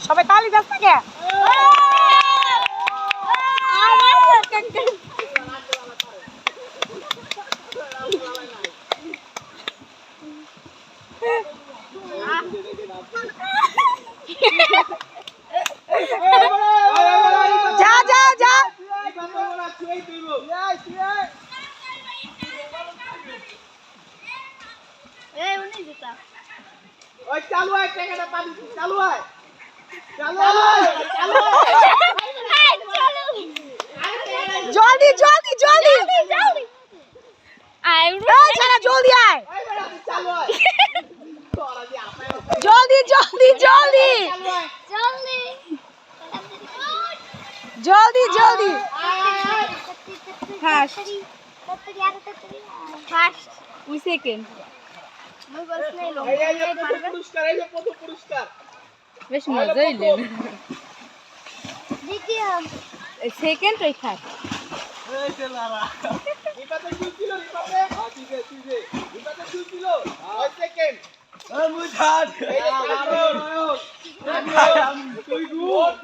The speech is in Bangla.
সবাই তালি দাস না কে যা যা যা ওই চালু হয় টাকাটা পাবি চালু হয় জলদি জলদি জলদি ছাড়া জলদি আয় জলদি জলদি জলদি জলদি জলদি ওই সেকেন্ড পুরস্কার এই যে প্রথম পুরস্কার বেশ মজা হইলো সেকেন্ড ওই থাক এই তেলারা এটাতে কি ছিল এটাতে ঠিক আছে এটাতে কি ছিল ওই সেকেন্ড মুজাদ এই যে তুই গুড